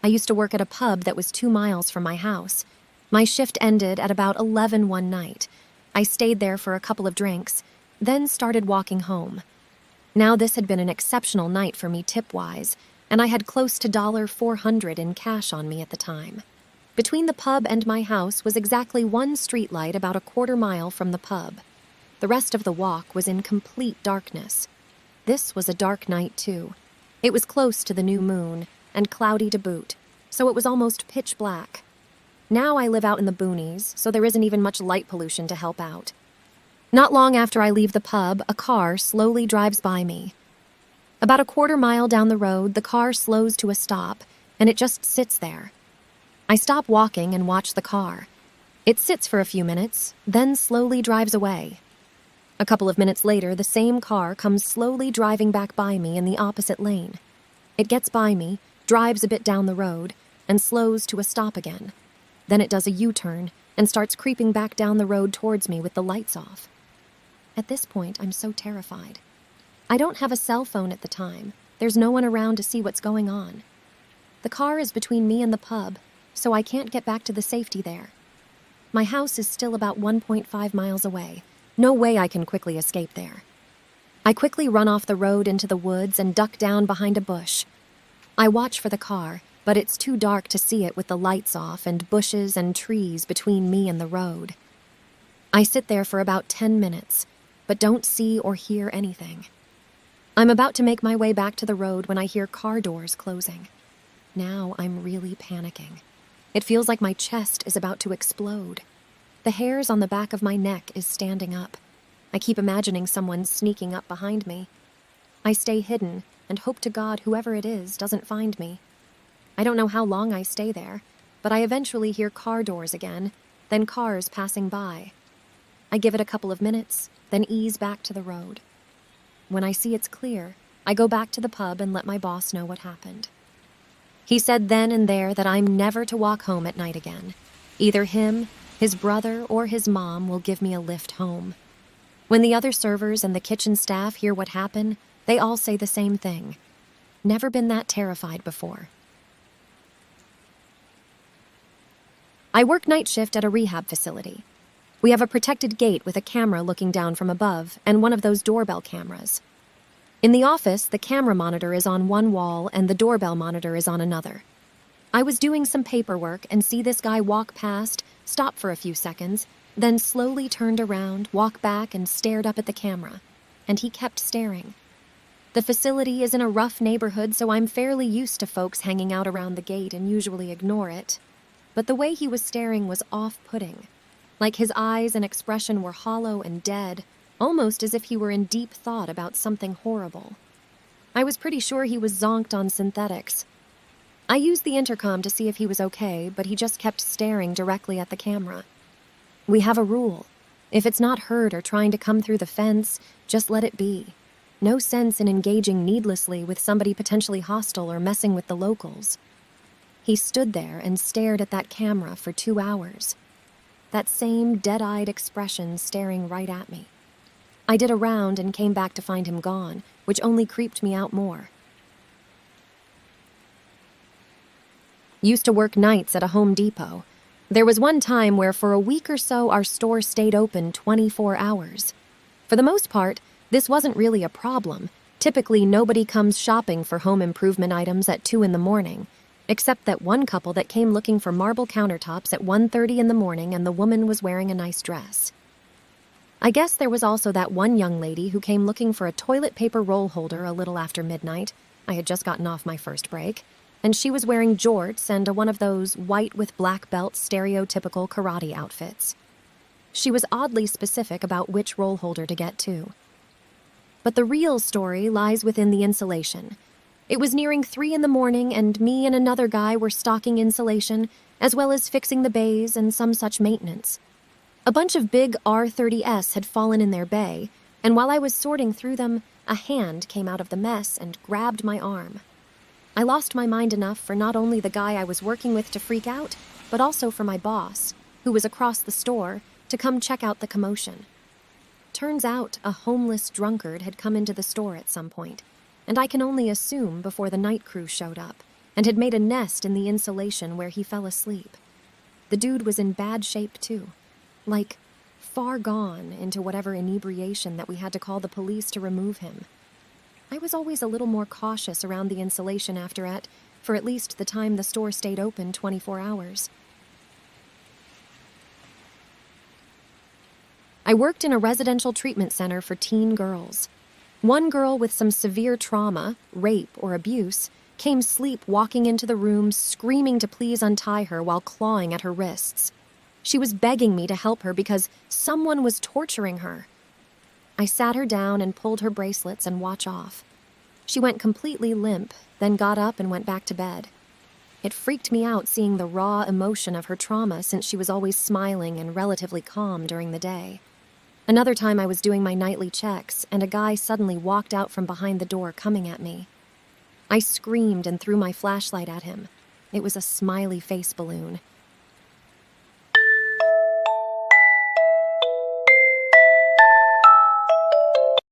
I used to work at a pub that was 2 miles from my house. My shift ended at about 11 one night. I stayed there for a couple of drinks, then started walking home. Now this had been an exceptional night for me tip-wise, and I had close to $400 in cash on me at the time. Between the pub and my house was exactly one streetlight about a quarter mile from the pub. The rest of the walk was in complete darkness. This was a dark night, too. It was close to the new moon, and cloudy to boot, so it was almost pitch black. Now I live out in the boonies, so there isn't even much light pollution to help out. Not long after I leave the pub, a car slowly drives by me. About a quarter mile down the road, the car slows to a stop, and it just sits there. I stop walking and watch the car. It sits for a few minutes, then slowly drives away. A couple of minutes later, the same car comes slowly driving back by me in the opposite lane. It gets by me, drives a bit down the road, and slows to a stop again. Then it does a U-turn and starts creeping back down the road towards me with the lights off. At this point, I'm so terrified. I don't have a cell phone at the time. There's no one around to see what's going on. The car is between me and the pub, so I can't get back to the safety there. My house is still about 1.5 miles away. No way I can quickly escape there. I quickly run off the road into the woods and duck down behind a bush. I watch for the car, but it's too dark to see it with the lights off and bushes and trees between me and the road. I sit there for about 10 minutes, but don't see or hear anything. I'm about to make my way back to the road when I hear car doors closing. Now I'm really panicking. It feels like my chest is about to explode. The hairs on the back of my neck is standing up. I keep imagining someone sneaking up behind me. I stay hidden and hope to God whoever it is doesn't find me. I don't know how long I stay there, but I eventually hear car doors again, then cars passing by. I give it a couple of minutes, then ease back to the road. When I see it's clear, I go back to the pub and let my boss know what happened. He said then and there that I'm never to walk home at night again. Either him, his brother, or his mom will give me a lift home. When the other servers and the kitchen staff hear what happened, they all say the same thing. Never been that terrified before. I work night shift at a rehab facility. We have a protected gate with a camera looking down from above and one of those doorbell cameras. In the office, the camera monitor is on one wall and the doorbell monitor is on another. I was doing some paperwork and see this guy walk past, stop for a few seconds, then slowly turned around, walked back and stared up at the camera. And he kept staring. The facility is in a rough neighborhood, so I'm fairly used to folks hanging out around the gate and usually ignore it. But the way he was staring was off-putting. Like his eyes and expression were hollow and dead, almost as if he were in deep thought about something horrible. I was pretty sure he was zonked on synthetics. I used the intercom to see if he was okay, but he just kept staring directly at the camera. We have a rule. If it's not hurt or trying to come through the fence, just let it be. No sense in engaging needlessly with somebody potentially hostile or messing with the locals. He stood there and stared at that camera for 2 hours. That same dead-eyed expression staring right at me. I did a round and came back to find him gone, which only creeped me out more. Used to work nights at a Home Depot. There was one time where for a week or so our store stayed open 24 hours. For the most part, this wasn't really a problem. Typically, nobody comes shopping for home improvement items at 2 in the morning, except that one couple that came looking for marble countertops at 1:30 in the morning and the woman was wearing a nice dress. I guess there was also that one young lady who came looking for a toilet paper roll holder a little after midnight. I had just gotten off my first break, and she was wearing jorts and one of those white with black belt stereotypical karate outfits. She was oddly specific about which roll holder to get too. But the real story lies within the insulation. It was nearing 3 in the morning, and me and another guy were stocking insulation, as well as fixing the bays and some such maintenance. A bunch of big R30s had fallen in their bay, and while I was sorting through them, a hand came out of the mess and grabbed my arm. I lost my mind enough for not only the guy I was working with to freak out, but also for my boss, who was across the store, to come check out the commotion. Turns out a homeless drunkard had come into the store at some point, and I can only assume before the night crew showed up, and had made a nest in the insulation where he fell asleep. The dude was in bad shape, too. Like, far gone into whatever inebriation that we had to call the police to remove him. I was always a little more cautious around the insulation afterette, for at least the time the store stayed open 24 hours. I worked in a residential treatment center for teen girls. One girl with some severe trauma, rape, or abuse came sleepwalking into the room screaming to please untie her while clawing at her wrists. She was begging me to help her because someone was torturing her. I sat her down and pulled her bracelets and watch off. She went completely limp, then got up and went back to bed. It freaked me out seeing the raw emotion of her trauma since she was always smiling and relatively calm during the day. Another time I was doing my nightly checks and a guy suddenly walked out from behind the door coming at me. I screamed and threw my flashlight at him. It was a smiley face balloon.